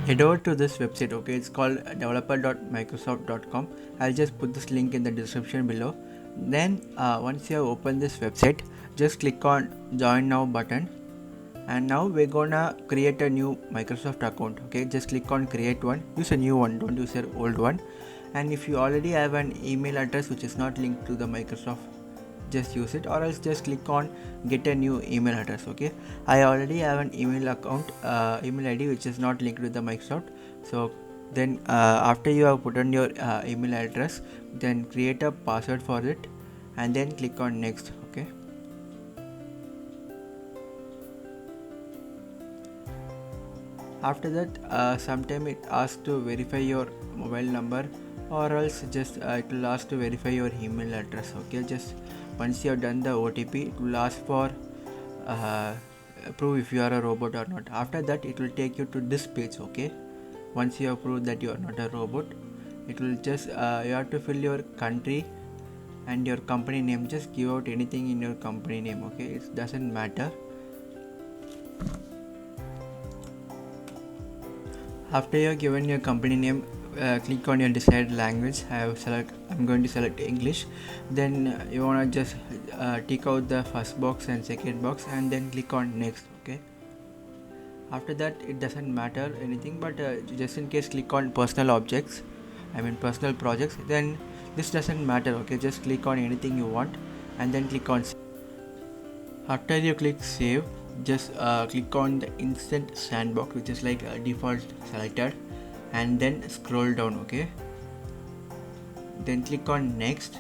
head over to this website. Okay, it's called developer.microsoft.com. I'll just put this link in the description below. Then once you have opened this website, just click on join now button, and now we're gonna create a new Microsoft account. Okay, just click on create one, use a new one, don't use your old one. And if you already have an email address which is not linked to the Microsoft, just use it, or else just click on get a new email address. Okay, I already have an email account, email ID which is not linked with the Microsoft. So then after you have put on your email address, then create a password for it and then click on next. Okay, after that sometime it asks to verify your mobile number, or else just it will ask to verify your email address. Okay, just once you have done the OTP, it will ask for prove if you are a robot or not. After that it will take you to this page. Okay, once you have proved that you are not a robot, it will just you have to fill your country and your company name. Just give out anything in your company name. Okay, it doesn't matter. After you have given your company name, click on your desired language. I'm going to select English. Then you wanna just tick out the first box and second box, and then click on next. Okay, after that it doesn't matter anything, but just in case click on personal objects, personal projects. Then this doesn't matter. Okay, just click on anything you want and then click on save. After you click save, just click on the instant sandbox, which is like default selected, and then scroll down. Okay, then click on next.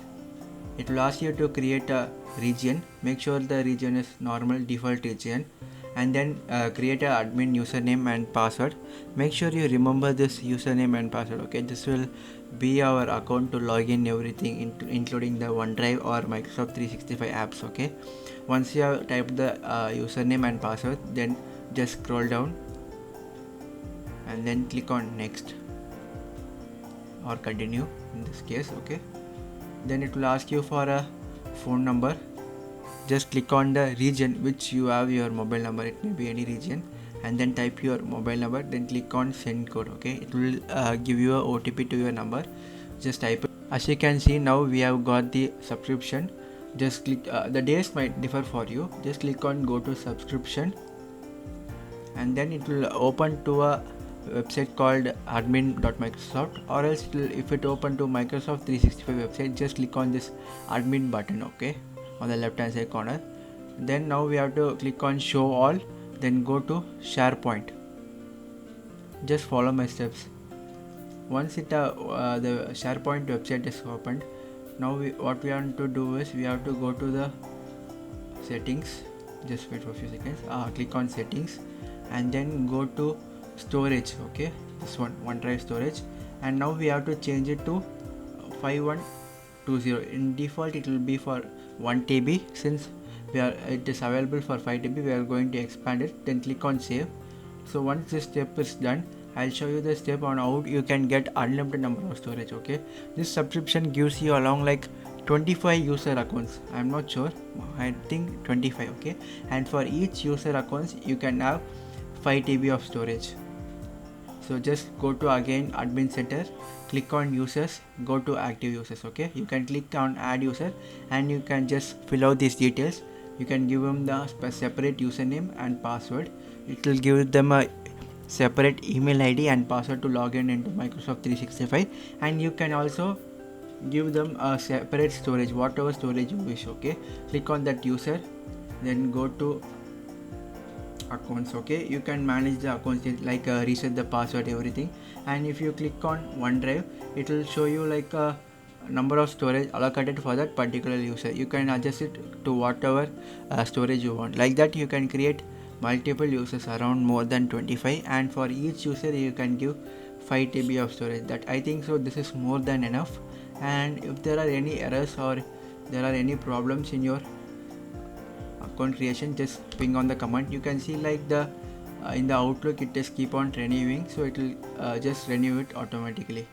It will ask you to create a region. Make sure the region is normal default region, and then create a admin username and password. Make sure you remember this username and password. Okay, this will be our account to log in everything including the OneDrive or Microsoft 365 apps. Okay, once you have typed the username and password, then just scroll down and then click on next or continue in this case. Okay, then it will ask you for a phone number. Just click on the region which you have your mobile number, it may be any region, and then type your mobile number, then click on send code. Okay, it will give you a OTP to your number. Just type it. As you can see, now we have got the subscription. Just click the days might differ for you. Just click on go to subscription, and then it will open to a website called admin.microsoft, or else if it open to Microsoft 365 website, just click on this admin button. Okay, on the left hand side corner. Then now we have to click on show all, then go to SharePoint. Just follow my steps. Once the SharePoint website is opened, now what we want to do is we have to go to the settings. Just wait for a few seconds. Click on settings and then go to storage. Okay, this one, OneDrive storage, and now we have to change it to 5120. In default it will be for 1 TB. Since it is available for 5 TB, we are going to expand it. Then click on save. So once this step is done, I'll show you the step on how you can get unlimited number of storage. Okay, this subscription gives you along like 25 user accounts. I'm not sure, I think 25. Okay, and for each user accounts you can have 5 TB of storage. So just go to again admin center, click on users, go to active users. Okay, you can click on add user and you can just fill out these details. You can give them the separate username and password. It will give them a separate email ID and password to log in into Microsoft 365, and you can also give them a separate storage, whatever storage you wish. Okay, click on that user, then go to accounts. Okay, you can manage the accounts like reset the password, everything. And if you click on OneDrive, it will show you like a number of storage allocated for that particular user. You can adjust it to whatever storage you want. Like that you can create multiple users, around more than 25, and for each user you can give 5 TB of storage. That I think so this is more than enough. And if there are any errors or there are any problems in your account creation, just ping on the comment. You can see like the in the Outlook it is keep on renewing, so it will just renew it automatically.